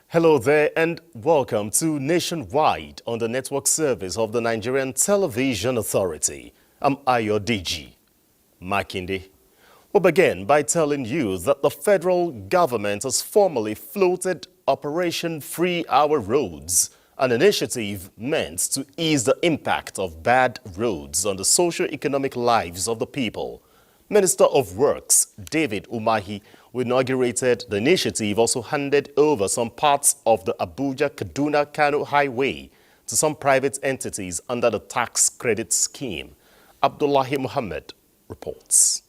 Hello there and welcome to Nationwide on the network service of the Nigerian Television Authority. I'm Ayodiji Makinde. We'll begin by telling you that the federal government has formally floated Operation Free Our Roads, an initiative meant to ease the impact of bad roads on the socio-economic lives of the people. Minister of Works David Umahi, who inaugurated the initiative, also handed over some parts of the Abuja-Kaduna-Kano Highway to some private entities under the tax credit scheme. Abdullahi Muhammad reports.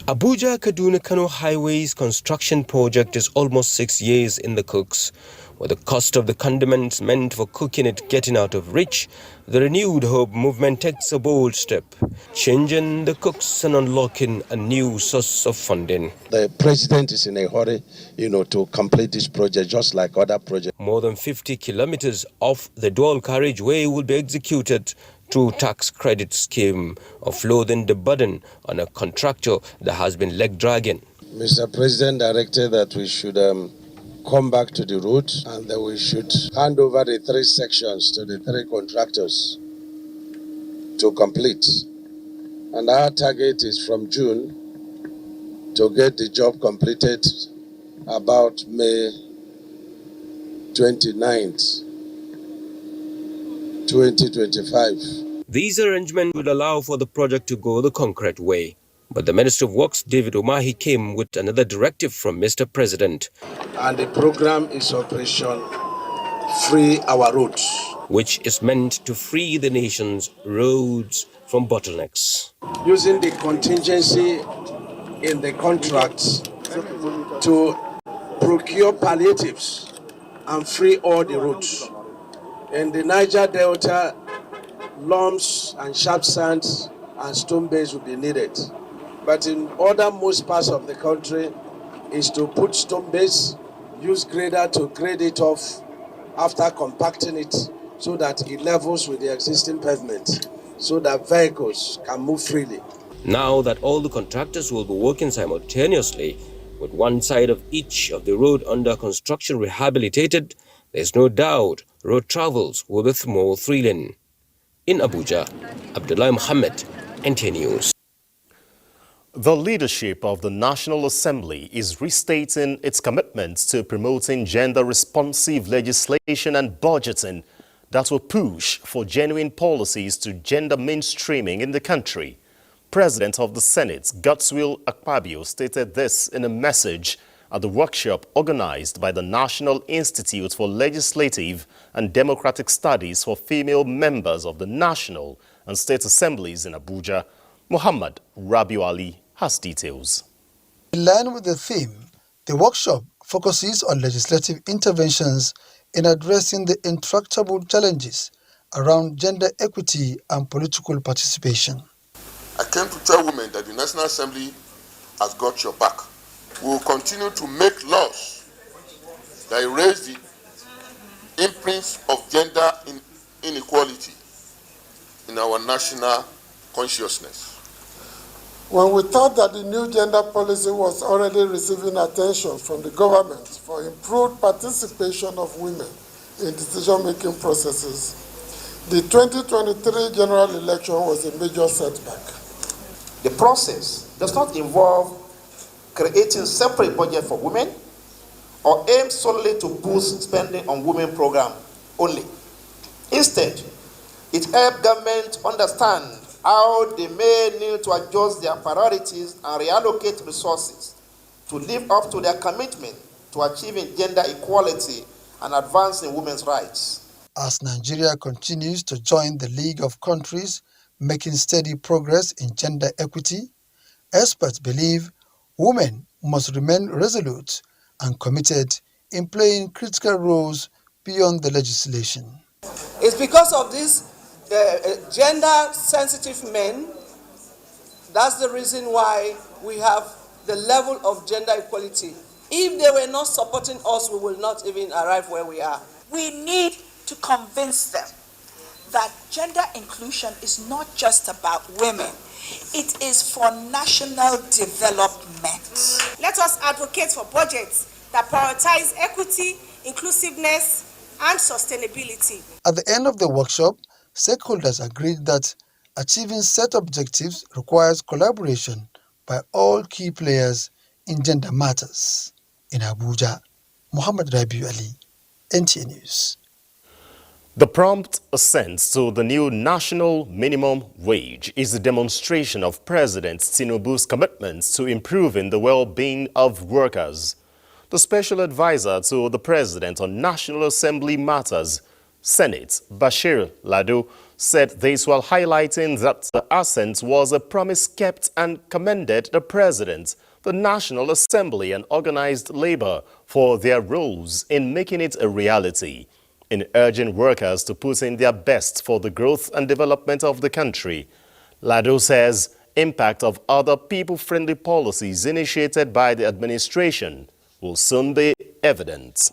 Abuja-Kaduna-Kano Highway's construction project is almost 6 years in the cooks. With the cost of the condiments meant for cooking it getting out of reach, the Renewed Hope movement takes a bold step, changing the cooks and unlocking a new source of funding. The president is in a hurry, to complete this project just like other projects. More than 50 kilometers of the dual carriageway will be executed through tax credit scheme, offloading the burden on a contractor that has been leg dragging. Mr. President directed that we should come back to the route and that we should hand over the 3 sections to the 3 contractors to complete. And our target is from June to get the job completed about May 29th, 2025. These arrangements would allow for the project to go the concrete way. But the Minister of Works, David Umahi, came with another directive from Mr. President. And the program is Operation Free Our Roads, which is meant to free the nation's roads from bottlenecks. Using the contingency in the contracts to procure palliatives and free all the roads. In the Niger Delta, lumps and sharp sands and stone base will be needed. But in other most parts of the country is to put stone base, use grader to grade it off after compacting it so that it levels with the existing pavement so that vehicles can move freely. Now that all the contractors will be working simultaneously with one side of each of the road under construction rehabilitated, there's no doubt road travels will be more thrilling. In Abuja, Abdullahi Muhammad, NTA News. The leadership of the National Assembly is restating its commitments to promoting gender-responsive legislation and budgeting that will push for genuine policies to gender mainstreaming in the country. President of the Senate, Godswill Akpabio, stated this in a message at the workshop organized by the National Institute for Legislative and Democratic Studies for female members of the National and State Assemblies in Abuja. Muhammad Rabiu Ali has details. In line with the theme, the workshop focuses on legislative interventions in addressing the intractable challenges around gender equity and political participation. I came to tell women that the National Assembly has got your back. We will continue to make laws that erase the imprints of gender inequality in our national consciousness. When we thought that the new gender policy was already receiving attention from the government for improved participation of women in decision-making processes, the 2023 general election was a major setback. The process does not involve creating separate budget for women or aim solely to boost spending on women program only. Instead, it helps government understand how they may need to adjust their priorities and reallocate resources to live up to their commitment to achieving gender equality and advancing women's rights. As Nigeria continues to join the League of Countries making steady progress in gender equity, experts believe women must remain resolute and committed in playing critical roles beyond the legislation. It's because of these gender-sensitive men. That's the reason why we have the level of gender equality. If they were not supporting us, we will not even arrive where we are. We need to convince them that gender inclusion is not just about women. It is for national development. Let us advocate for budgets that prioritize equity, inclusiveness, and sustainability. At the end of the workshop, stakeholders agreed that achieving set objectives requires collaboration by all key players in gender matters. In Abuja, Muhammad Rabiu Ali, NTA News. The prompt assent to the new national minimum wage is a demonstration of President Tinubu's commitments to improving the well-being of workers. The special advisor to the President on National Assembly matters, Senate Bashir Lado, said this while highlighting that the assent was a promise kept and commended the President, the National Assembly and organized labor for their roles in making it a reality. In urging workers to put in their best for the growth and development of the country, Lado says impact of other people-friendly policies initiated by the administration will soon be evident.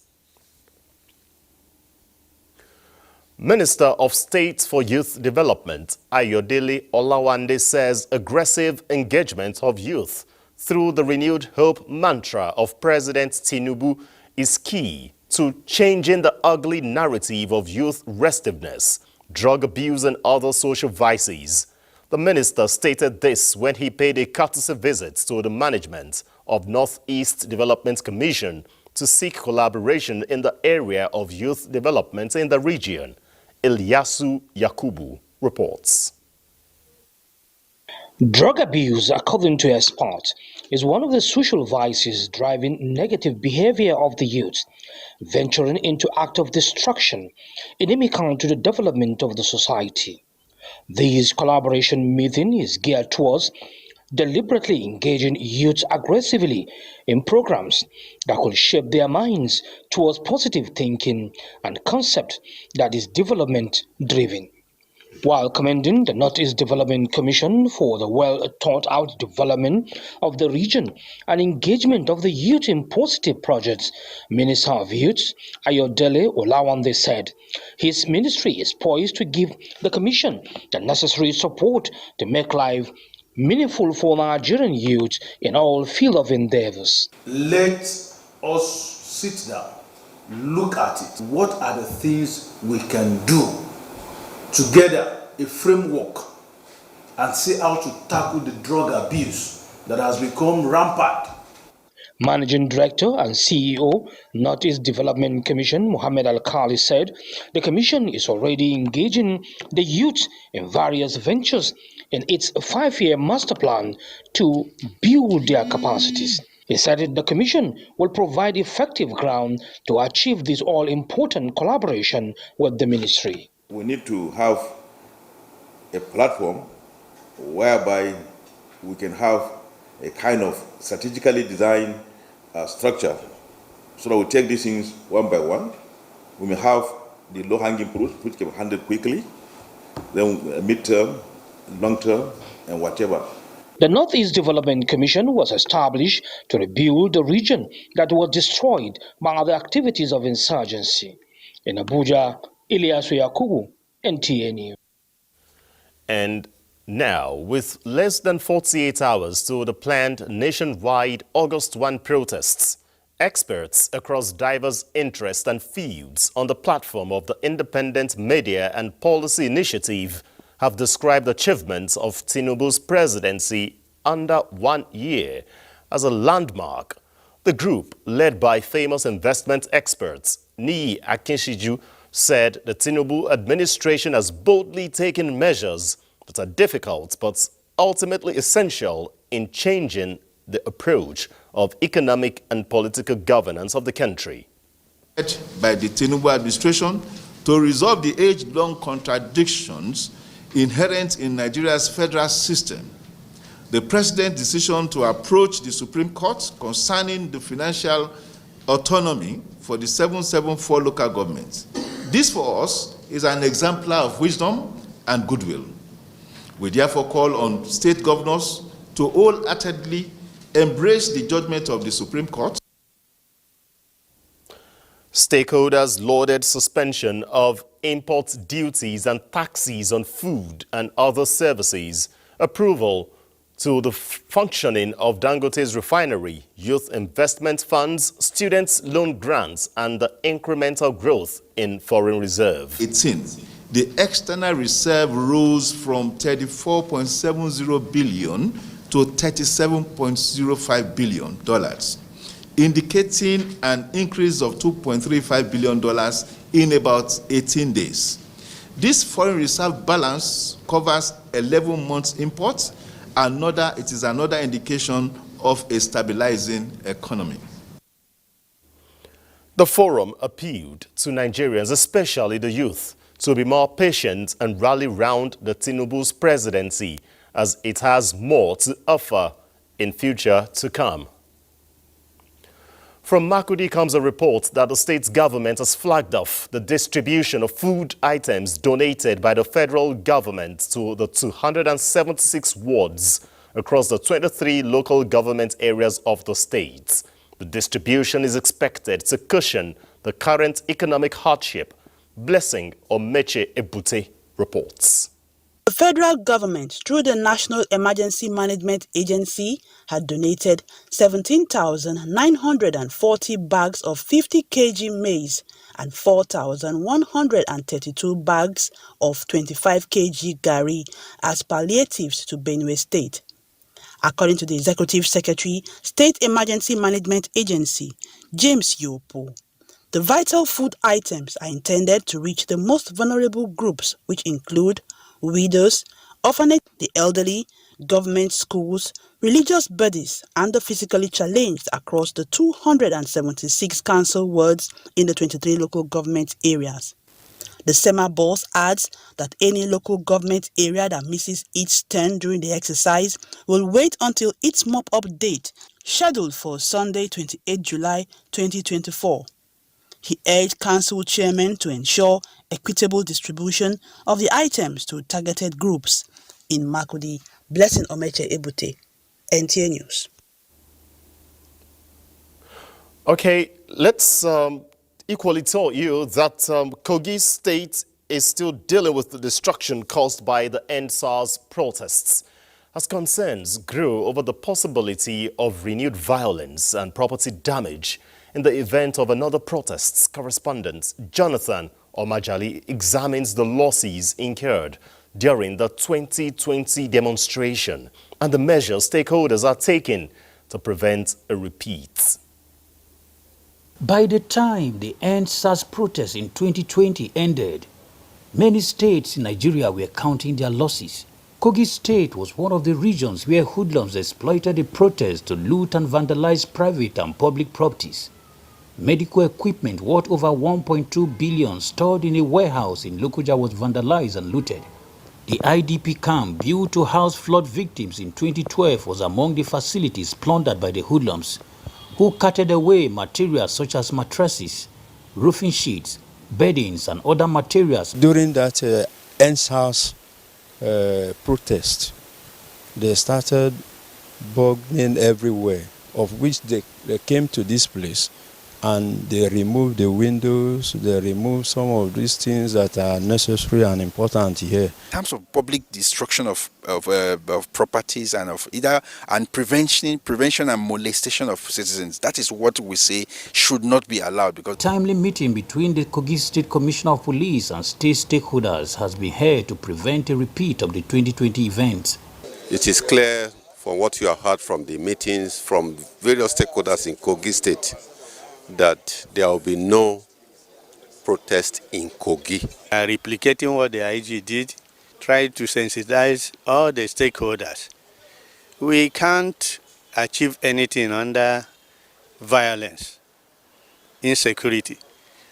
Minister of State for Youth Development, Ayodele Olawande, says aggressive engagement of youth through the renewed hope mantra of President Tinubu is key to changing the ugly narrative of youth restiveness, drug abuse and other social vices. The minister stated this when he paid a courtesy visit to the management of Northeast Development Commission to seek collaboration in the area of youth development in the region. Ilyasu Yakubu reports. Drug abuse, according to experts, is one of the social vices driving negative behavior of the youth, venturing into acts of destruction, inimical to the development of the society. This collaboration meeting is geared towards deliberately engaging youth aggressively in programs that will shape their minds towards positive thinking and concept that is development-driven. While commending the Northeast Development Commission for the well-thought-out development of the region and engagement of the youth in positive projects, Minister of Youth Ayodele Olawande said his ministry is poised to give the Commission the necessary support to make life meaningful for Nigerian youth in all fields of endeavors. Let us sit down, look at it. What are the things we can do together, a framework, and see how to tackle the drug abuse that has become rampant. Managing Director and CEO, Northeast Development Commission, Mohammed Al-Khali, said the Commission is already engaging the youth in various ventures in its 5-year master plan to build their capacities. He said the Commission will provide effective ground to achieve this all-important collaboration with the ministry. We need to have a platform whereby we can have a kind of strategically designed structure so that we take these things one by one. We may have the low-hanging fruit, which can be handled quickly, then mid-term, long-term, and whatever. The Northeast Development Commission was established to rebuild the region that was destroyed by the activities of insurgency. In Abuja, Ilyasu Yakubu, NTA News. And now, with less than 48 hours to the planned nationwide August 1 protests, experts across diverse interests and fields on the platform of the Independent Media and Policy Initiative have described achievements of Tinubu's presidency under 1 year as a landmark. The group, led by famous investment experts Niyi Akinshiju, said the Tinubu administration has boldly taken measures that are difficult but ultimately essential in changing the approach of economic and political governance of the country. By the Tinubu administration to resolve the age-long contradictions inherent in Nigeria's federal system. The President's decision to approach the Supreme Court concerning the financial autonomy for the 774 local governments. This for us is an exemplar of wisdom and goodwill. We therefore call on state governors to wholeheartedly embrace the judgment of the Supreme Court. Stakeholders lauded suspension of import duties and taxes on food and other services, approval to the functioning of Dangote's refinery, youth investment funds, students' loan grants, and the incremental growth in foreign reserve. 18. The external reserve rose from $34.70 billion to $37.05 billion, indicating an increase of $2.35 billion in about 18 days. This foreign reserve balance covers 11 months imports. It is another indication of a stabilizing economy. The forum appealed to Nigerians, especially the youth, to be more patient and rally round the Tinubu's presidency, as it has more to offer in future to come. From Makurdi comes a report that the state government has flagged off the distribution of food items donated by the federal government to the 276 wards across the 23 local government areas of the state. The distribution is expected to cushion the current economic hardship. Blessing Omeche Ebute reports. The federal government, through the National Emergency Management Agency, had donated 17,940 bags of 50 kg maize and 4,132 bags of 25 kg gari as palliatives to Benue State. According to the Executive Secretary, State Emergency Management Agency, James Yopo, the vital food items are intended to reach the most vulnerable groups, which include widows, orphanages, the elderly, government schools, religious bodies, and the physically challenged across the 276 council wards in the 23 local government areas. The SEMA boss adds that any local government area that misses its turn during the exercise will wait until its mop-up date, scheduled for Sunday, 28 July 2024. He urged council chairmen to ensure equitable distribution of the items to targeted groups. In Makurdi, Blessing Omeche Ebute, NTA News. Okay, let's equally tell you that Kogi State is still dealing with the destruction caused by the EndSARS protests, as concerns grew over the possibility of renewed violence and property damage in the event of another protests. Correspondent Jonathan Omajali examines the losses incurred during the 2020 demonstration and the measures stakeholders are taking to prevent a repeat. By the time the EndSARS protests in 2020 ended, many states in Nigeria were counting their losses. Kogi State was one of the regions where hoodlums exploited the protests to loot and vandalize private and public properties. Medical equipment worth over 1.2 billion stored in a warehouse in Lokoja was vandalized and looted. The IDP camp built to house flood victims in 2012 was among the facilities plundered by the hoodlums, who carted away materials such as mattresses, roofing sheets, beddings, and other materials. During that EndSARS protest, they started burning everywhere, of which they came to this place and they removed the windows, they removed some of these things that are necessary and important here. In terms of public destruction of properties and of prevention and molestation of citizens, that is what we say should not be allowed. Because timely meeting between the Kogi State Commissioner of Police and state stakeholders has been held to prevent a repeat of the 2020 event. It is clear from what you have heard from the meetings from various stakeholders in Kogi State that there will be no protest in Kogi. Replicating what the IG did, try to sensitize all the stakeholders. We can't achieve anything under violence, insecurity.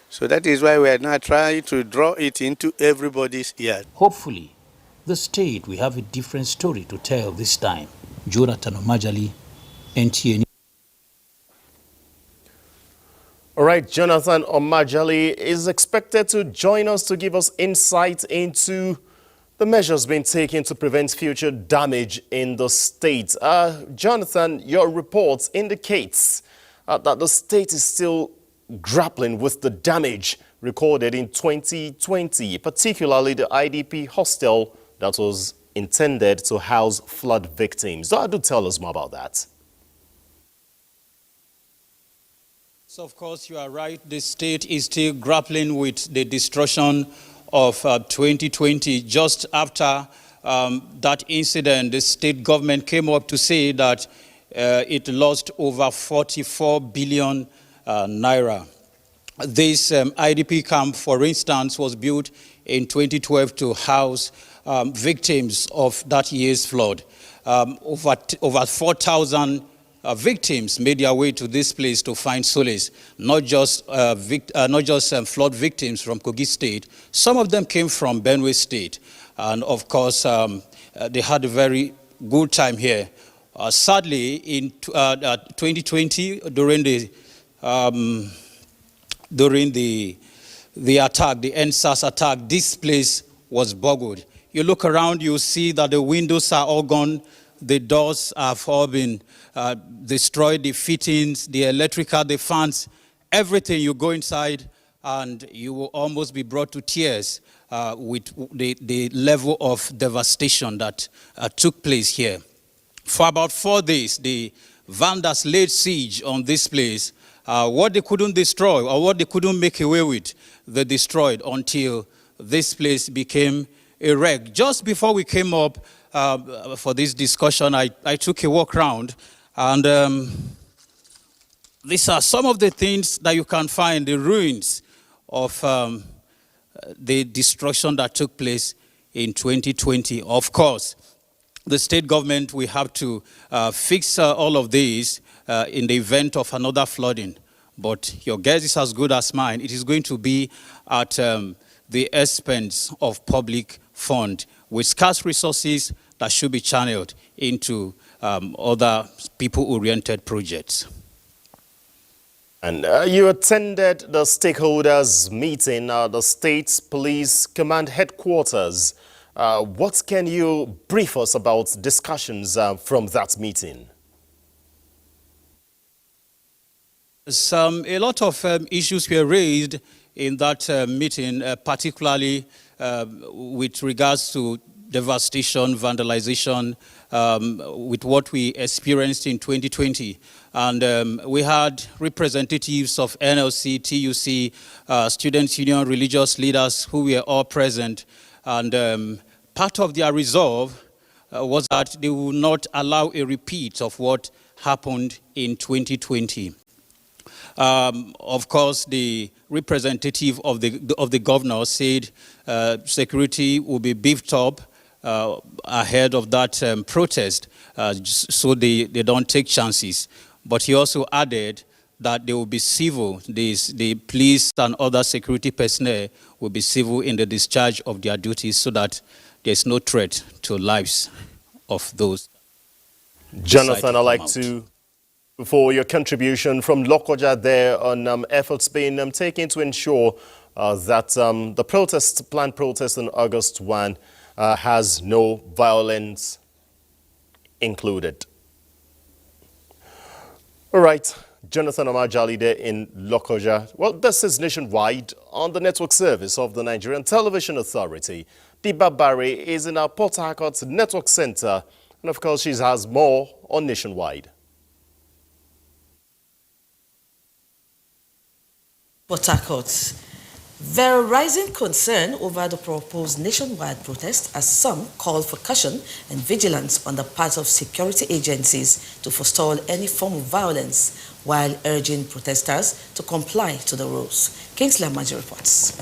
So that is why we are now trying to draw it into everybody's ear. Hopefully, the state will have a different story to tell this time. Jonathan Omajali, NTA. All right, Jonathan Omajali is expected to join us to give us insight into the measures being taken to prevent future damage in the state. Jonathan, your report indicates that the state is still grappling with the damage recorded in 2020, particularly the IDP hostel that was intended to house flood victims. Do tell us more about that. So of course, you are right. The state is still grappling with the destruction of 2020. Just after that incident, the state government came up to say that it lost over 44 billion naira. This IDP camp, for instance, was built in 2012 to house victims of that year's flood. Over 4,000 victims made their way to this place to find solace, not just flood victims from Kogi State. Some of them came from Benue State. And of course, they had a very good time here. Sadly, in 2020, during the attack, the NSAS attack, this place was boggled. You look around, you see that the windows are all gone. The doors have all been destroyed, the fittings, the electrical, the fans, everything. You go inside and you will almost be brought to tears with the level of devastation that took place here. For about 4 days, the vandals laid siege on this place. What they couldn't destroy or what they couldn't make away with, they destroyed until this place became a wreck. Just before we came up for this discussion, I took a walk around, and these are some of the things that you can find, the ruins of the destruction that took place in 2020. Of course, the state government will have to fix all of these in the event of another flooding. But your guess is as good as mine. It is going to be at the expense of public fund with scarce resources that should be channeled into other people-oriented projects. And you attended the stakeholders meeting, the State Police Command Headquarters. What can you brief us about discussions from that meeting? A lot of issues were raised in that meeting, particularly with regards to devastation, vandalization, with what we experienced in 2020. And we had representatives of NLC, TUC, Students' Union, religious leaders who were all present. And part of their resolve was that they would not allow a repeat of what happened in 2020. Of course, the representative of the governor said security will be beefed up ahead of that protest, so they don't take chances. But he also added that they will be civil. The police and other security personnel will be civil in the discharge of their duties so that there's no threat to lives of those. Jonathan, I'd like to, for your contribution from Lokoja there on efforts being taken to ensure that the planned protest on August 1 has no violence included. All right, Jonathan Omajali there in Lokoja. Well, this is Nationwide on the network service of the Nigerian Television Authority. Diba Barry is in our Port Harcourt Network Center, and of course she has more on Nationwide. Port Harcourt. There are rising concern over the proposed nationwide protest as some call for caution and vigilance on the part of security agencies to forestall any form of violence while urging protesters to comply to the rules. Kingsley Amaji reports.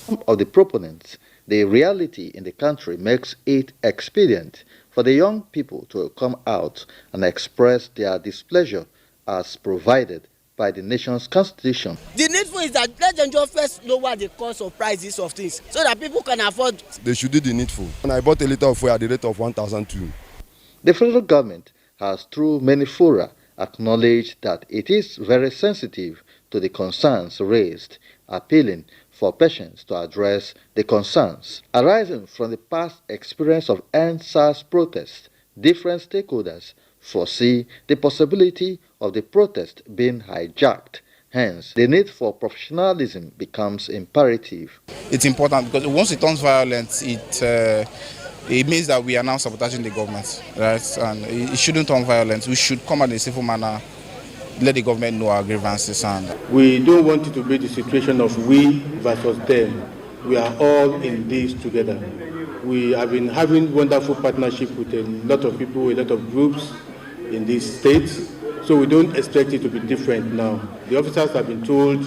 Some of the proponents, the reality in the country makes it expedient for the young people to come out and express their displeasure as provided by the nation's constitution. The needful is that let them just first lower the cost of prices of things so that people can afford. They should do the needful. And I bought a liter of fuel at the rate of 1,200. The federal government has, through many fora, acknowledged that it is very sensitive to the concerns raised, appealing for patience to address the concerns. Arising from the past experience of NSAS protests, different stakeholders foresee the possibility of the protest being hijacked. Hence, the need for professionalism becomes imperative. It's important because once it turns violent, it means that we are now sabotaging the government, right? And it shouldn't turn violent. We should come out in a civil manner, let the government know our grievances. And we don't want it to be the situation of we versus them. We are all in this together. We have been having wonderful partnership with a lot of people, a lot of groups in this state. So we don't expect it to be different now. The officers have been told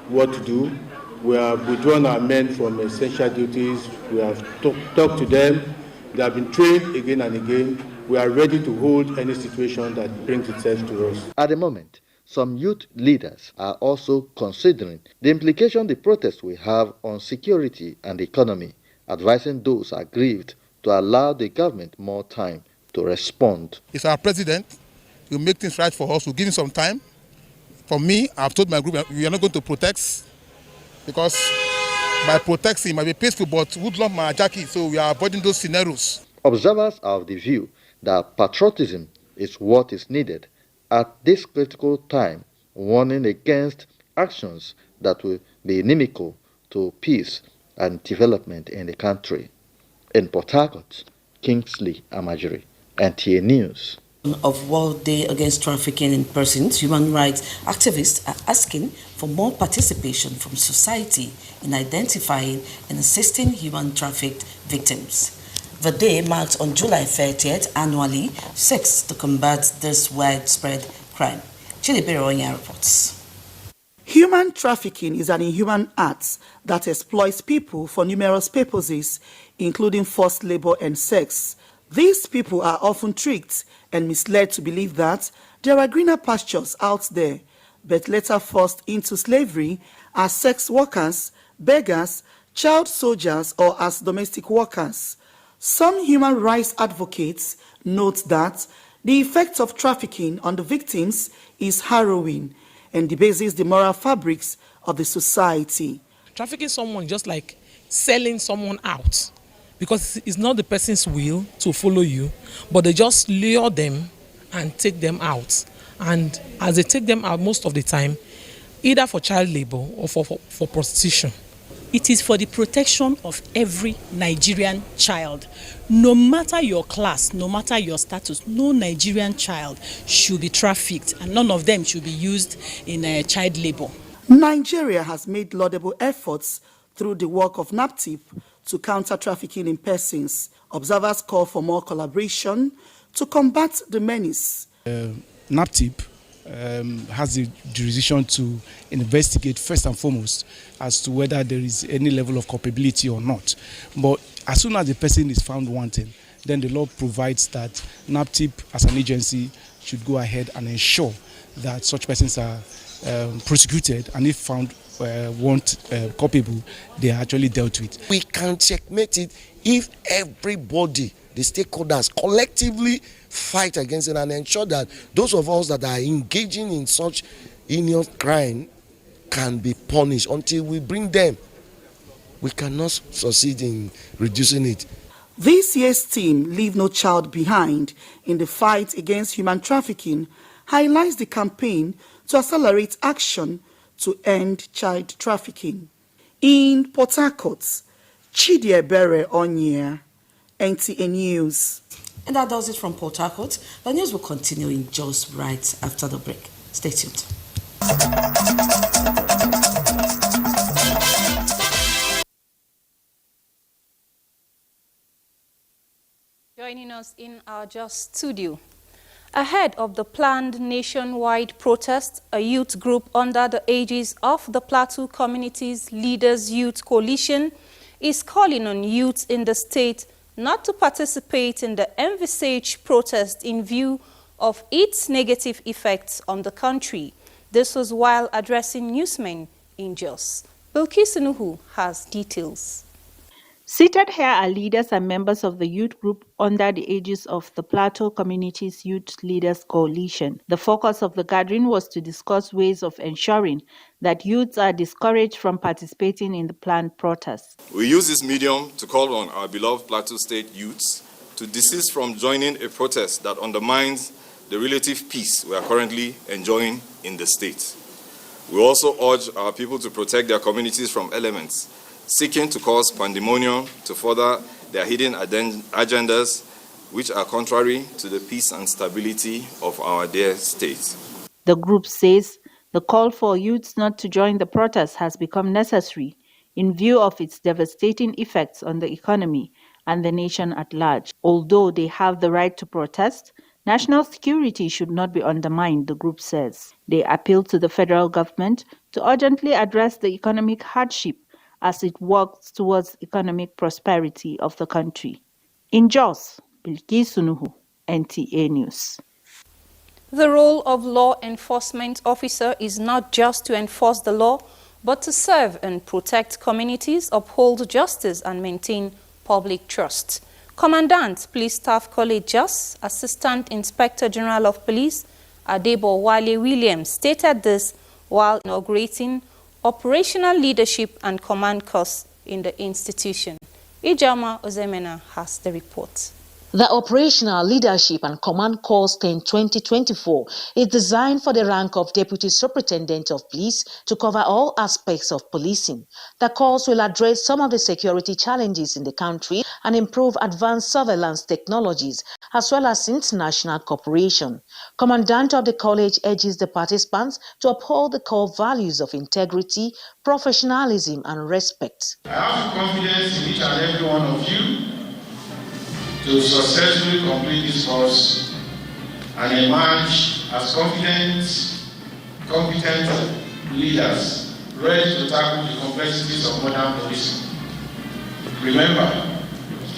what to do. We have withdrawn our men from essential duties. We have talked to them. They have been trained again and again. We are ready to hold any situation that brings itself to us. At the moment, some youth leaders are also considering the implication the protest will have on security and economy, advising those aggrieved to allow the government more time to respond. It's our president. He'll make things right for us. We'll give him some time. For me, I've told my group we are not going to protest because by protesting it might be peaceful, but woodlump my Jackie, so we are avoiding those scenarios. Observers are of the view that patriotism is what is needed at this critical time, warning against actions that will be inimical to peace and development in the country. In Port Harcourt, Kingsley Amajiri, NTA News. Of World Day Against Trafficking in Persons, human rights activists are asking for more participation from society in identifying and assisting human trafficked victims. The day marks on July 30th annually seeks to combat this widespread crime. Chilibere Onya reports. Human trafficking is an inhuman act that exploits people for numerous purposes, including forced labor and sex. These people are often tricked and misled to believe that there are greener pastures out there, but later forced into slavery as sex workers, beggars, child soldiers, or as domestic workers. Some human rights advocates note that the effect of trafficking on the victims is harrowing and debases the moral fabrics of the society. Trafficking someone just like selling someone out, because it's not the person's will to follow you, but they just lure them and take them out. And as they take them out most of the time, either for child labor or for prostitution. It is for the protection of every Nigerian child. No matter your class, no matter your status, no Nigerian child should be trafficked, and none of them should be used in child labor. Nigeria has made laudable efforts through the work of NAPTIP to counter trafficking in persons. Observers call for more collaboration to combat the menace. NAPTIP has the jurisdiction to investigate first and foremost as to whether there is any level of culpability or not. But as soon as the person is found wanting, then the law provides that NAPTIP as an agency should go ahead and ensure that such persons are prosecuted, and if found culpable, they are actually dealt with. We can checkmate it if everybody, the stakeholders, collectively fight against it and ensure that those of us that are engaging in such heinous crime can be punished. Until we bring them, we cannot succeed in reducing it. This year's theme, Leave No Child Behind, in the fight against human trafficking, highlights the campaign to accelerate action to end child trafficking. In Port Harcourt, Chidie Onya, NTA News. And that does it from Port Harcourt. The news will continue in just right after the break. Stay tuned. Joining us in our Just studio. Ahead of the planned nationwide protest, a youth group under the aegis of the Plateau Communities Leaders Youth Coalition is calling on youths in the state not to participate in the envisaged protest in view of its negative effects on the country. This was while addressing newsmen in Jos. Bilkis Nuhu has details. Seated here are leaders and members of the youth group under the aegis of the Plateau Communities Youth Leaders Coalition. The focus of the gathering was to discuss ways of ensuring that youths are discouraged from participating in the planned protests. We use this medium to call on our beloved Plateau State youths to desist from joining a protest that undermines the relative peace we are currently enjoying in the state. We also urge our people to protect their communities from elements seeking to cause pandemonium to further their hidden agendas, which are contrary to the peace and stability of our dear state. The group says the call for youths not to join the protest has become necessary in view of its devastating effects on the economy and the nation at large. Although they have the right to protest, national security should not be undermined, the group says. They appeal to the federal government to urgently address the economic hardship as it works towards economic prosperity of the country. In Jos, Bilkis Nuhu, NTA News. The role of law enforcement officer is not just to enforce the law, but to serve and protect communities, uphold justice, and maintain public trust. Commandant, Police Staff College Jos, Assistant Inspector General of Police, Adebo Wale Williams, stated this while inaugurating operational leadership and command course in the institution. Ijama Ozemena has the report. The Operational Leadership and Command Course 2024 is designed for the rank of Deputy Superintendent of Police to cover all aspects of policing. The course will address some of the security challenges in the country and improve advanced surveillance technologies as well as international cooperation. Commandant of the college urges the participants to uphold the core values of integrity, professionalism, and respect. I have confidence in each and every one of you to successfully complete this course and emerge as competent leaders ready to tackle the complexities of modern policing. Remember,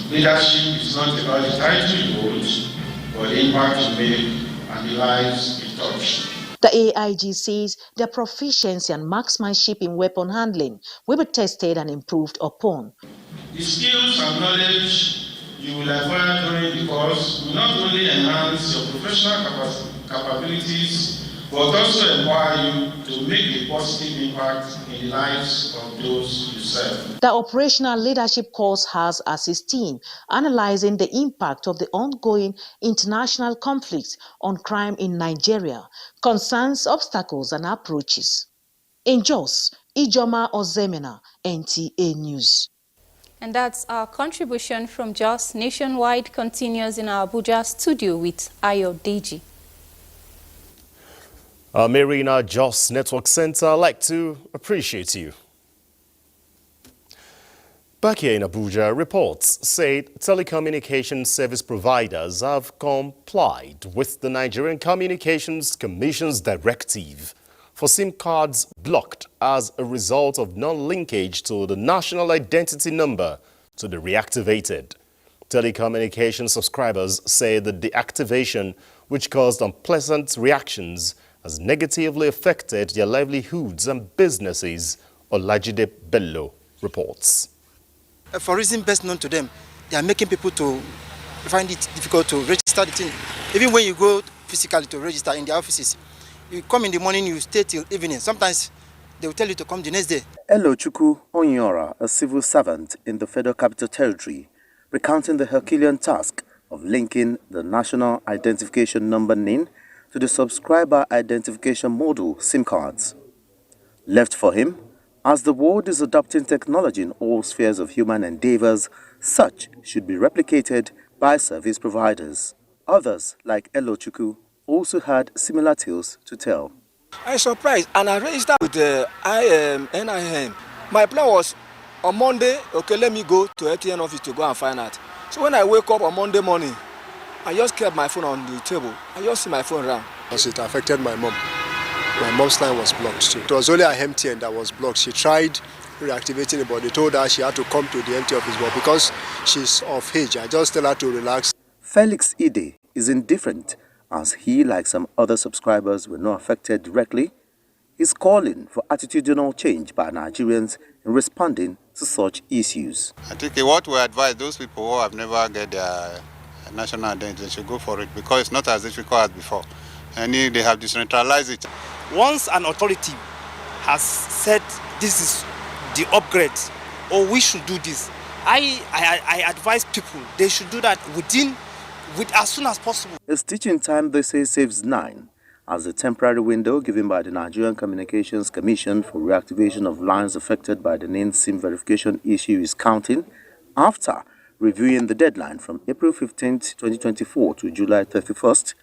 leadership is not about the title you hold, but the impact you make and the lives you touch. The AIG says their proficiency and marksmanship in weapon handling will be tested and improved upon. The skills and knowledge you will acquire during the course will not only enhance your professional capabilities, but also empower you to make a positive impact in the lives of those you serve. The Operational Leadership course has as its theme analyzing the impact of the ongoing international conflicts on crime in Nigeria, concerns, obstacles, and approaches. In Jos, Ijoma Ozemena, NTA News. And that's our contribution from Jos. Nationwide continues in our Abuja studio with Ayo Deji. Marina Jos Network Center, I'd like to appreciate you. Back here in Abuja, reports say telecommunication service providers have complied with the Nigerian Communications Commission's directive for SIM cards blocked as a result of non-linkage to the national identity number to be reactivated. Telecommunication subscribers say the deactivation, which caused unpleasant reactions, has negatively affected their livelihoods and businesses, Olajide Bello reports. For reasons best known to them, they are making people to find it difficult to register the thing. Even when you go physically to register in their offices, you come in the morning, you stay till evening. Sometimes they will tell you to come the next day. Elochukwu Onyora, a civil servant in the Federal Capital Territory, recounting the Herculean task of linking the National Identification Number NIN to the Subscriber Identification Module SIM cards. Left for him, as the world is adopting technology in all spheres of human endeavors, such should be replicated by service providers. Others, like Elochukwu, also had similar tales to tell. I was surprised and I registered with the NIN. My plan was on Monday, okay, let me go to ATN office to go and find out. So when I wake up on Monday morning, I just kept my phone on the table. I just see my phone around. It affected my mom. My mom's line was blocked too. It was only her MTN that was blocked. She tried reactivating it, but they told her she had to come to the NTA office, but because she's of age, I just tell her to relax. Felix Ide is indifferent as he, like some other subscribers, were not affected directly. He's calling for attitudinal change by Nigerians in responding to such issues. I think what we advise those people who have never get their national identity should go for it, because it's not as difficult as before. And they have decentralized it. Once an authority has said this is the upgrade, or we should do this, I advise people they should do that as soon as possible. It's teaching time, they say, saves 9, as the temporary window given by the Nigerian Communications Commission for reactivation of lines affected by the NIN SIM verification issue is counting, after reviewing the deadline from April 15, 2024 to July 31st.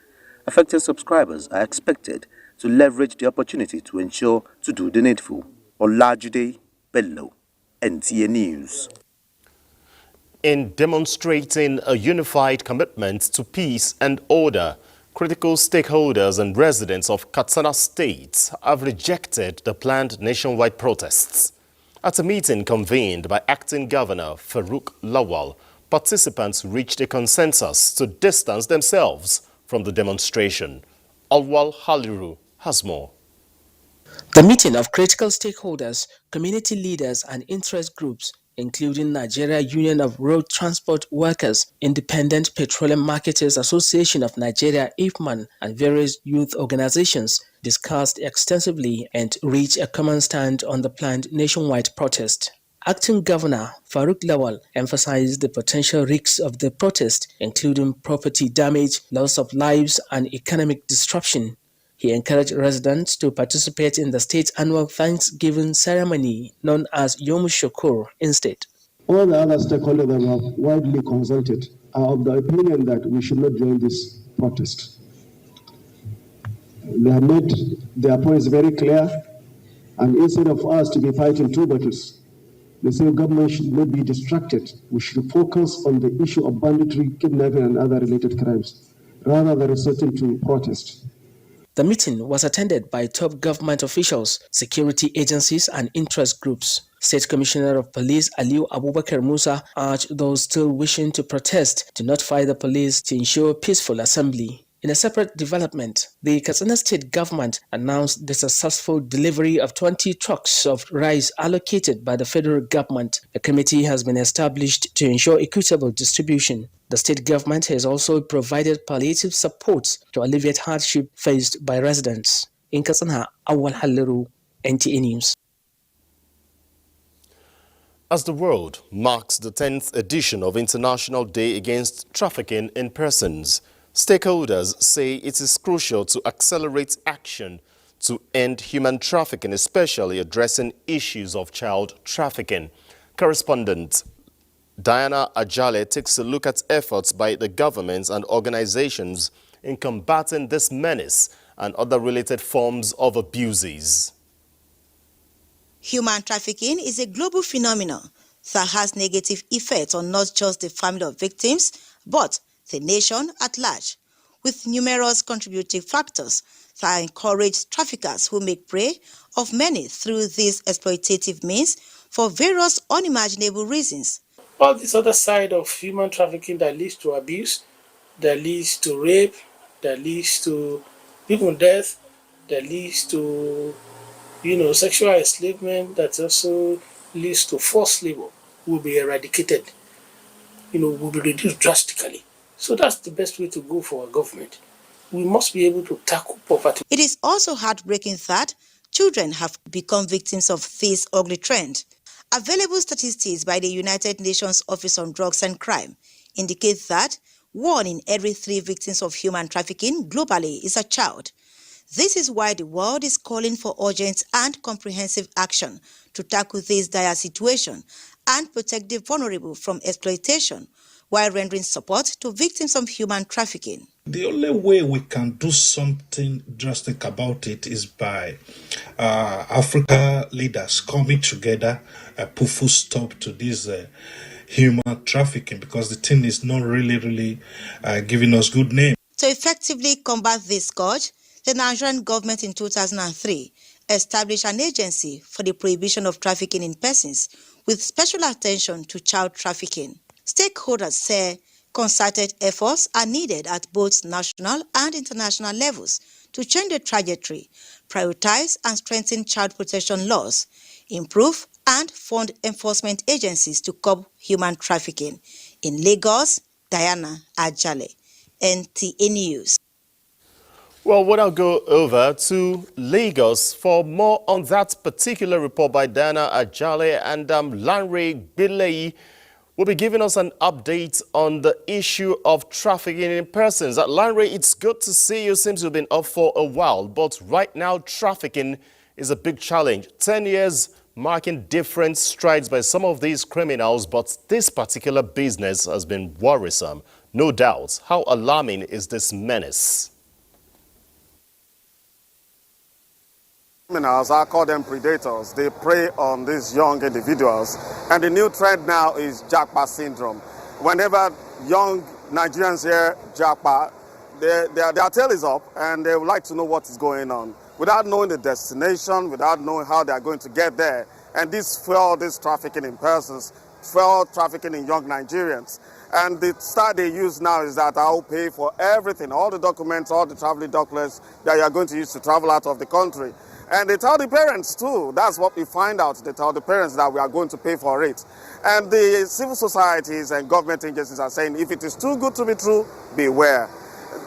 Affected subscribers are expected to leverage the opportunity to ensure to do the needful. Olajude Bello, NTA News. In demonstrating a unified commitment to peace and order, critical stakeholders and residents of Katsina State have rejected the planned nationwide protests. At a meeting convened by Acting Governor Farouk Lawal, participants reached a consensus to distance themselves from the demonstration. Alwal Haliru has more. The meeting of critical stakeholders, community leaders and interest groups, including Nigeria Union of Road Transport Workers, Independent Petroleum Marketers Association of Nigeria (IFMAN), and various youth organizations, discussed extensively and reached a common stand on the planned nationwide protest. Acting Governor Farouk Lawal emphasized the potential risks of the protest, including property damage, loss of lives, and economic disruption. He encouraged residents to participate in the state's annual Thanksgiving ceremony known as Yom Shokur instead. All the other stakeholders that have widely consulted are of the opinion that we should not join this protest. They have made their points very clear, and instead of us to be fighting two battles, they say government should not be distracted. We should focus on the issue of banditry, kidnapping, and other related crimes, rather than resorting to protest. The meeting was attended by top government officials, security agencies, and interest groups. State Commissioner of Police Aliu Abubakar Musa urged those still wishing to protest to notify the police to ensure peaceful assembly. In a separate development, the Katsina State government announced the successful delivery of 20 trucks of rice allocated by the federal government. A committee has been established to ensure equitable distribution. The state government has also provided palliative support to alleviate hardship faced by residents. In Katsina, Awal Haliru, NTA News. As the world marks the 10th edition of International Day Against Trafficking in Persons, stakeholders say it is crucial to accelerate action to end human trafficking, especially addressing issues of child trafficking. Correspondent Diana Ajale takes a look at efforts by the governments and organizations in combating this menace and other related forms of abuses. Human trafficking is a global phenomenon that has negative effects on not just the family of victims, but the nation at large, with numerous contributing factors that encourage traffickers who make prey of many through these exploitative means for various unimaginable reasons. All this other side of human trafficking that leads to abuse, that leads to rape, that leads to even death, that leads to, sexual enslavement, that also leads to forced labor, will be eradicated, will be reduced drastically. So that's the best way to go for a government. We must be able to tackle poverty. It is also heartbreaking that children have become victims of this ugly trend. Available statistics by the United Nations Office on Drugs and Crime indicate that 1 in every 3 victims of human trafficking globally is a child. This is why the world is calling for urgent and comprehensive action to tackle this dire situation and protect the vulnerable from exploitation, while rendering support to victims of human trafficking. The only way we can do something drastic about it is by Africa leaders coming together, put full stop to this human trafficking, because the thing is not really giving us good name. To effectively combat this scourge, the Nigerian government in 2003 establish an agency for the prohibition of trafficking in persons with special attention to child trafficking. Stakeholders say concerted efforts are needed at both national and international levels to change the trajectory, prioritize and strengthen child protection laws, improve and fund enforcement agencies to curb human trafficking. In Lagos, Diana Ajale, NTA News. Well, we'll now go over to Lagos for more on that particular report by Diana Ajale, and Lanre Bilei will be giving us an update on the issue of trafficking in persons. Lanre, it's good to see you. Seems you've been up for a while, but right now trafficking is a big challenge. 10 years marking different strides by some of these criminals, but this particular business has been worrisome. No doubt. How alarming is this menace? Criminals, I call them predators. They prey on these young individuals. And the new trend now is Japa syndrome. Whenever young Nigerians hear Japa, their tail is up and they would like to know what is going on. Without knowing the destination, without knowing how they are going to get there. And this fuel this trafficking in persons, fuel trafficking in young Nigerians. And the style they use now is that I'll pay for everything, all the documents, all the traveling documents that you are going to use to travel out of the country. And they tell the parents too. That's what we find out. They tell the parents that we are going to pay for it. And the civil societies and government agencies are saying, if it is too good to be true, beware.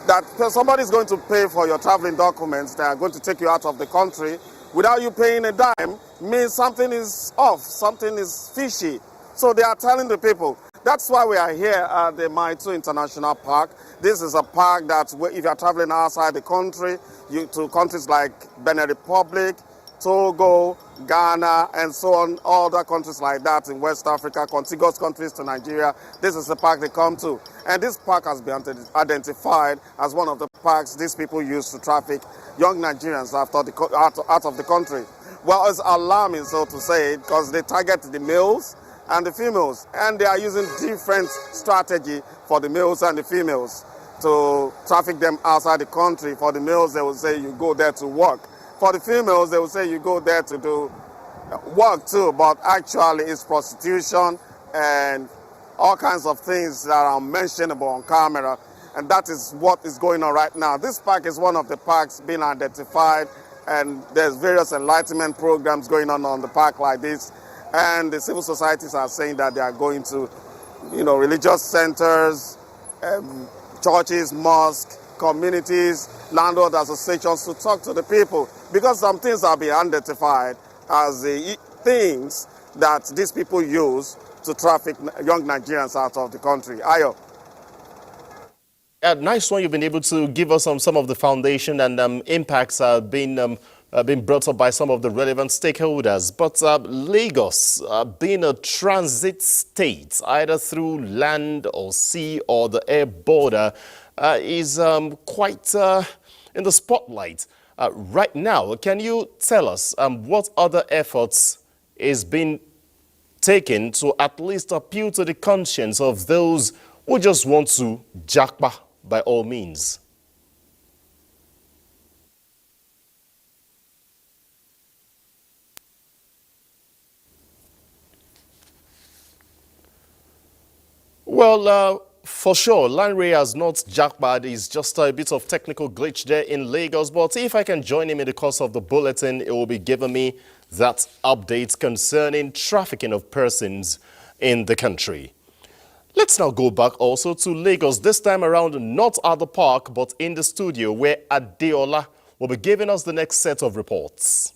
That somebody is going to pay for your traveling documents that are going to take you out of the country without you paying a dime means something is off, something is fishy. So they are telling the people. That's why we are here at the Maitu International Park. This is a park that if you are traveling outside the country, to countries like Benin Republic, Togo, Ghana, and so on, other countries like that in West Africa, contiguous countries to Nigeria, this is the park they come to. And this park has been identified as one of the parks these people use to traffic young Nigerians out of the country. Well, it's alarming, so to say, because they target the males and the females, and they are using different strategy for the males and the females to traffic them outside the country. For the males, they will say you go there to work. For the females, they will say you go there to do work too, but actually it's prostitution and all kinds of things that are mentionable on camera, and that is what is going on right now. This park is one of the parks being identified, and there's various enlightenment programs going on the park like this. And the civil societies are saying that they are going to, religious centers, churches, mosques, communities, landlord associations to talk to the people, because some things are being identified as the things that these people use to traffic young Nigerians out of the country. Ayo. Nice one. You've been able to give us some of the foundation and impacts being brought up by some of the relevant stakeholders. But Lagos, being a transit state, either through land or sea or the air border, is quite in the spotlight right now. Can you tell us what other efforts is being taken to at least appeal to the conscience of those who just want to japa by all means? Well, for sure, Lanre has not jackpot. It's just a bit of technical glitch there in Lagos. But if I can join him in the course of the bulletin, it will be giving me that update concerning trafficking of persons in the country. Let's now go back also to Lagos, this time around not at the park, but in the studio, where Adeola will be giving us the next set of reports.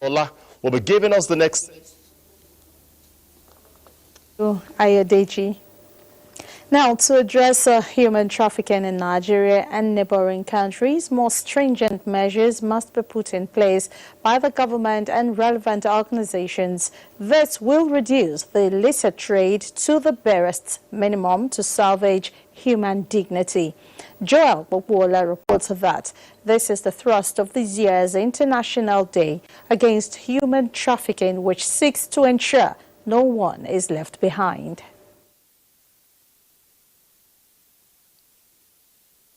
Adeola will be giving us the next. Ayodeji. Now, to address human trafficking in Nigeria and neighboring countries, more stringent measures must be put in place by the government and relevant organizations. This will reduce the illicit trade to the barest minimum to salvage human dignity. Joel Bobola reports that this is the thrust of this year's International Day Against Human Trafficking, which seeks to ensure no one is left behind.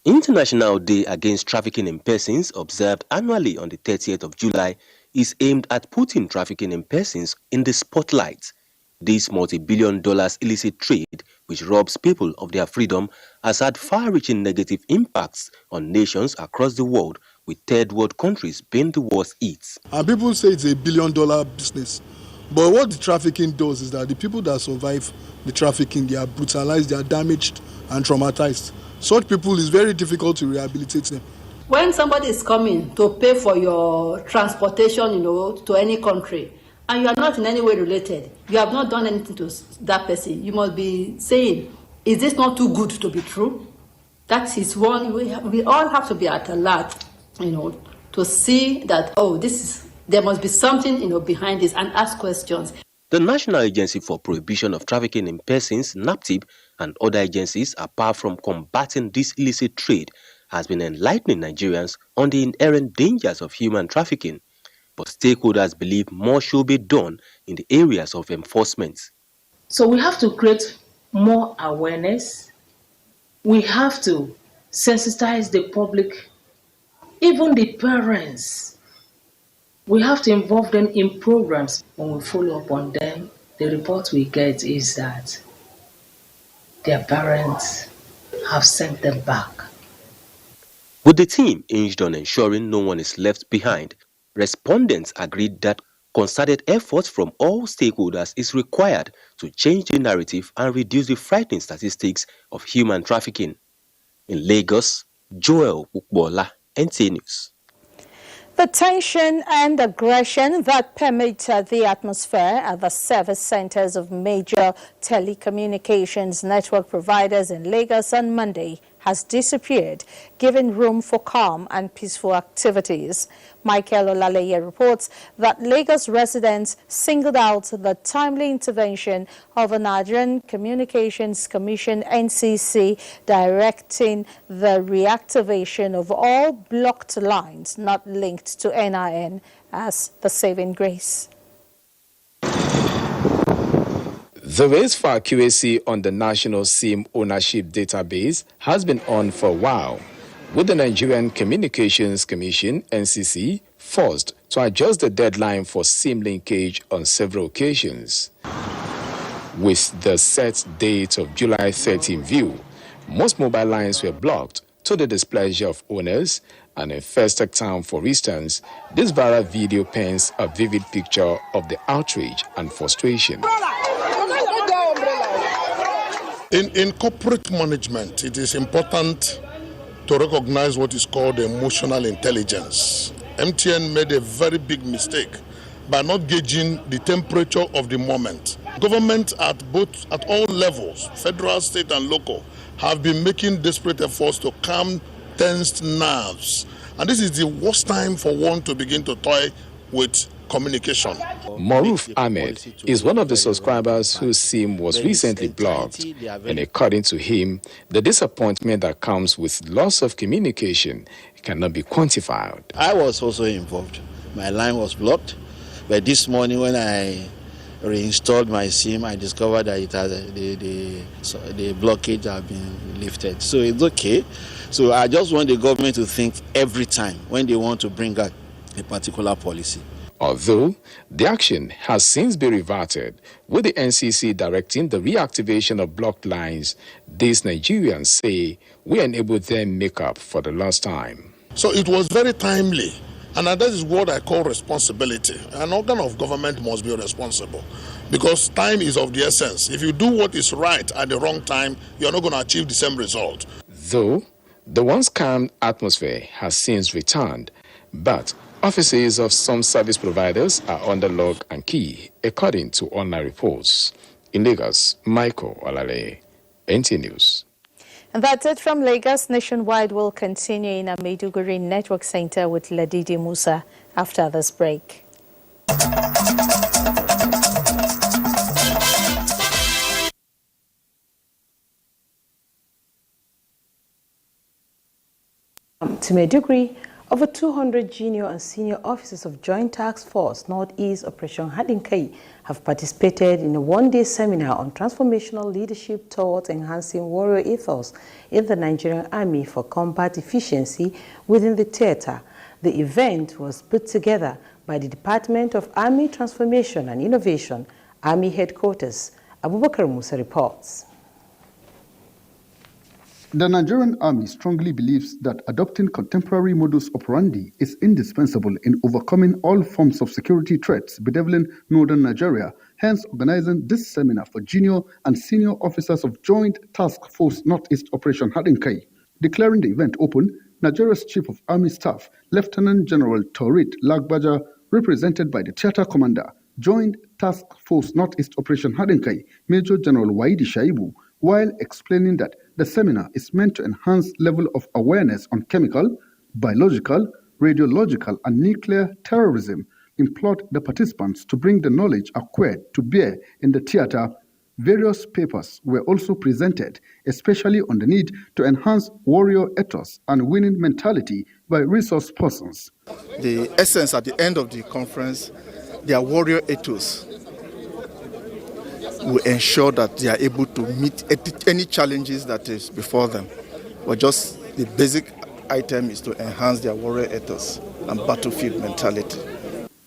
International Day Against Trafficking in Persons, observed annually on the 30th of July, is aimed at putting trafficking in persons in the spotlight. This multi-billion-dollar illicit trade, which robs people of their freedom, has had far-reaching negative impacts on nations across the world, with third-world countries being the worst hit. And people say it's a billion-dollar business. But what the trafficking does is that the people that survive the trafficking, they are brutalized, they are damaged and traumatized. Such people, is very difficult to rehabilitate them. When somebody is coming to pay for your transportation, to any country, and you are not in any way related, you have not done anything to that person, you must be saying, is this not too good to be true? That is one, we all have to be at alert, to see that, there must be something, behind this, and ask questions. The National Agency for Prohibition of Trafficking in Persons, NAPTIP, and other agencies, apart from combating this illicit trade, has been enlightening Nigerians on the inherent dangers of human trafficking. But stakeholders believe more should be done in the areas of enforcement. So we have to create more awareness. We have to sensitize the public, even the parents. We have to involve them in programs. When we follow up on them, the report we get is that their parents have sent them back. With the team hinged on ensuring no one is left behind, respondents agreed that concerted efforts from all stakeholders is required to change the narrative and reduce the frightening statistics of human trafficking. In Lagos, Joel Ukbola, NTA News. The tension and aggression that permeated the atmosphere at the service centers of major telecommunications network providers in Lagos on Monday has disappeared, giving room for calm and peaceful activities. Michael Olaleye reports that Lagos residents singled out the timely intervention of a Nigerian Communications Commission (NCC) directing the reactivation of all blocked lines not linked to NIN as the saving grace. The race for accuracy on the National SIM ownership database has been on for a while, with the Nigerian Communications Commission (NCC) forced to adjust the deadline for SIM linkage on several occasions. With the set date of July 30 in view, most mobile lines were blocked to the displeasure of owners, and in Festac Town, for instance, this viral video paints a vivid picture of the outrage and frustration. In corporate management, it is important to recognize what is called emotional intelligence. MTN made a very big mistake by not gauging the temperature of the moment. Government at all levels, federal, state, and local, have been making desperate efforts to calm tensed nerves. And this is the worst time for one to begin to toy with communication. Maruf Ahmed is one of the subscribers whose SIM was recently blocked, and according to him, the disappointment that comes with loss of communication cannot be quantified. I was also involved. My line was blocked, but this morning when I reinstalled my SIM, I discovered that it has the blockage has been lifted. So it's okay. So I just want the government to think every time when they want to bring out a particular policy. Although the action has since been reverted, with the NCC directing the reactivation of blocked lines, these Nigerians say we enabled them make up for the lost time. So it was very timely, and that is what I call responsibility. An organ of government must be responsible, because time is of the essence. If you do what is right at the wrong time, you're not going to achieve the same result. Though the once calm atmosphere has since returned, but offices of some service providers are under lock and key, according to online reports. In Lagos, Michael Olaleye, NTA News. And that's it from Lagos. Nationwide will continue in a Maiduguri Network Center with Ladidi Musa after this break. To Maiduguri, Over 200 junior and senior officers of Joint Task Force Northeast Operation Hadinkai have participated in a one-day seminar on transformational leadership towards enhancing warrior ethos in the Nigerian Army for combat efficiency within the theater. The event was put together by the Department of Army Transformation and Innovation, Army Headquarters. Abubakar Musa reports. The Nigerian Army strongly believes that adopting contemporary modus operandi is indispensable in overcoming all forms of security threats bedeviling northern Nigeria, hence organizing this seminar for junior and senior officers of Joint Task Force Northeast Operation Hadinkai. Declaring the event open, Nigeria's Chief of Army Staff, Lieutenant General Taurit Lagbaja, represented by the Theater Commander, Joint Task Force Northeast Operation Hadinkai, Major General Waidi Shaibu, while explaining that the seminar is meant to enhance level of awareness on chemical, biological, radiological, and nuclear terrorism, implored the participants to bring the knowledge acquired to bear in the theater. Various papers were also presented, especially on the need to enhance warrior ethos and winning mentality by resource persons. The essence at the end of the conference, their warrior ethos will ensure that they are able to meet any challenges that is before them. But just the basic item is to enhance their warrior ethos and battlefield mentality.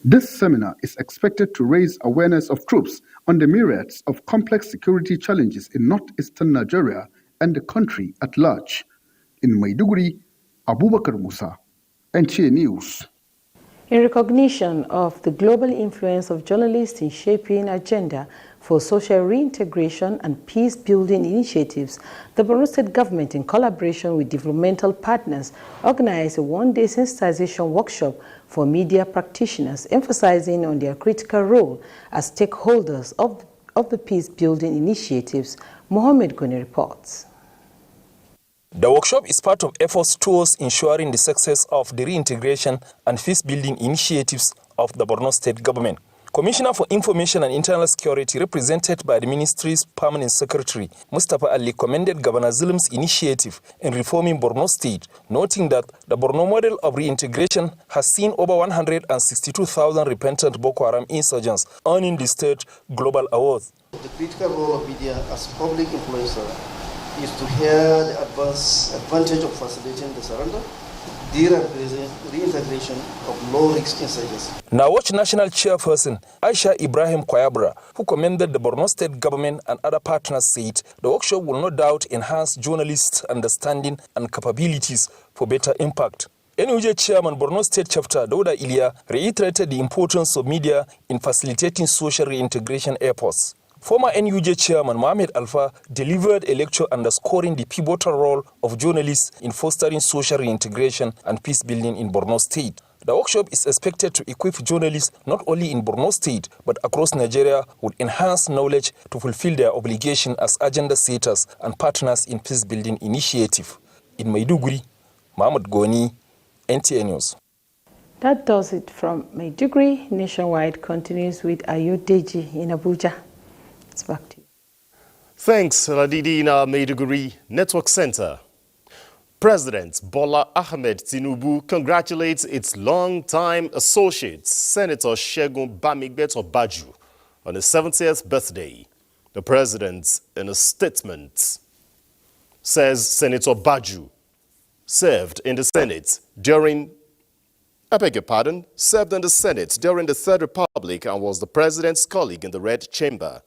This seminar is expected to raise awareness of troops on the myriads of complex security challenges in northeastern Nigeria and the country at large. In Maiduguri, Abubakar Musa, NTA News. In recognition of the global influence of journalists in shaping agenda for social reintegration and peace-building initiatives, the Borno State government, in collaboration with developmental partners, organized a one-day sensitization workshop for media practitioners, emphasizing on their critical role as stakeholders of the peace-building initiatives. Mohammed Goni reports. The workshop is part of efforts towards ensuring the success of the reintegration and peace-building initiatives of the Borno State government. Commissioner for Information and Internal Security, represented by the Ministry's Permanent Secretary, Mustapha Ali, commended Governor Zulum's initiative in reforming Borno State, noting that the Borno model of reintegration has seen over 162,000 repentant Boko Haram insurgents earning the state global awards. The critical role of media as public influencer is to hear the advantage of facilitating the surrender, reintegration of low-risk insurgents. Now watch National Chairperson Aisha Ibrahim Kwayabra, who commended the Borno State government and other partners, said the workshop will no doubt enhance journalists' understanding and capabilities for better impact. NUJ Chairman Borno State Chapter Dauda Ilia reiterated the importance of media in facilitating social reintegration efforts. Former NUJ Chairman Mohamed Alfa delivered a lecture underscoring the pivotal role of journalists in fostering social reintegration and peace building in Borno State. The workshop is expected to equip journalists not only in Borno State but across Nigeria with enhanced knowledge to fulfill their obligation as agenda setters and partners in peace building initiative. In Maiduguri, Mohamed Goni, NTA News. That does it from Maiduguri. Nationwide continues with Ayodeji in Abuja. It's back to you. Thanks, Radidi, in our Maiduguri Network Center. President Bola Ahmed Tinubu congratulates its longtime associate, Senator Segun Bamigbeto Baju, on his 70th birthday. The president, in a statement, says Senator Baju served in the Senate during the Third Republic and was the president's colleague in the Red Chamber.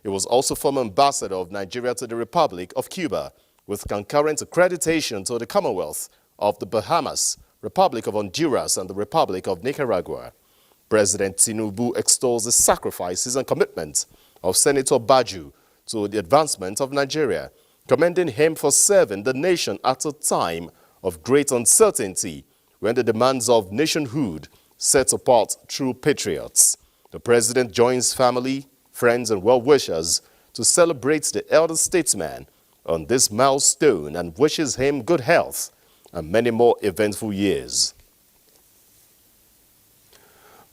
He was also former ambassador of Nigeria to the Republic of Cuba, with concurrent accreditation to the Commonwealth of the Bahamas, Republic of Honduras, and the Republic of Nicaragua. President Tinubu extols the sacrifices and commitment of Senator Baju to the advancement of Nigeria, commending him for serving the nation at a time of great uncertainty when the demands of nationhood set apart true patriots. The president joins family, friends, and well-wishers to celebrate the elder statesman on this milestone and wishes him good health and many more eventful years.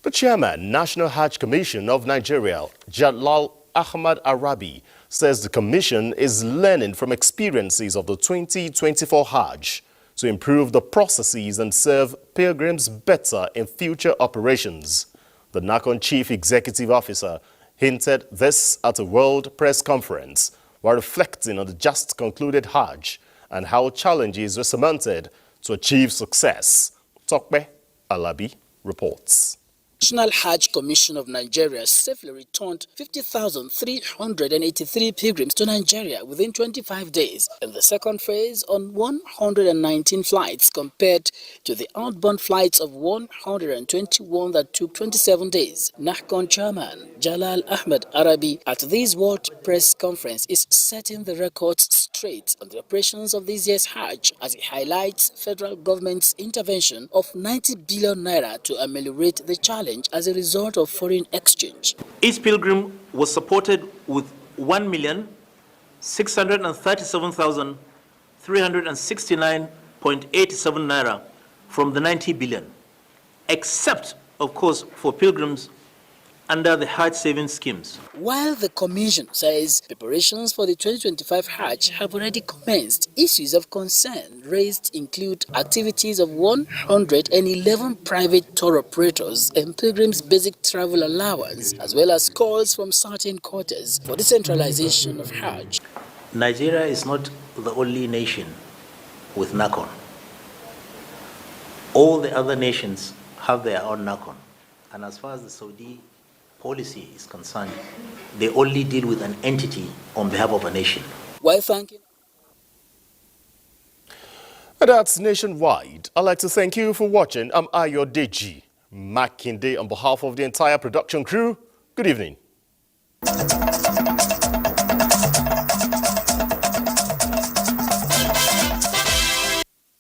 The chairman, National Hajj Commission of Nigeria, Jalal Ahmad Arabi, says the commission is learning from experiences of the 2024 Hajj to improve the processes and serve pilgrims better in future operations. The NACON Chief Executive Officer hinted this at a World Press Conference while reflecting on the just concluded Hajj and how challenges were surmounted to achieve success. Tokbe Alabi reports. National Hajj Commission of Nigeria safely returned 50,383 pilgrims to Nigeria within 25 days in the second phase on 119 flights compared to the outbound flights of 121 that took 27 days. NACON Chairman Jalal Ahmed Arabi at this World Press Conference is setting the records straight on the operations of this year's Hajj as he highlights federal government's intervention of 90 billion naira to ameliorate the challenge as a result of foreign exchange. Each pilgrim was supported with 1,637,369.87 naira from the 90 billion, except, of course, for pilgrims under the Hajj savings schemes. While the Commission says preparations for the 2025 Hajj have already commenced, issues of concern raised include activities of 111 private tour operators and pilgrims' basic travel allowance, as well as calls from certain quarters for decentralization of Hajj. Nigeria is not the only nation with NACON. All the other nations have their own NACON. And as far as the Saudi policy is concerned, they only deal with an entity on behalf of a nation. While thanking. And that's nationwide. I'd like to thank you for watching. I'm Ayo Deji Makinde on behalf of the entire production crew. Good evening.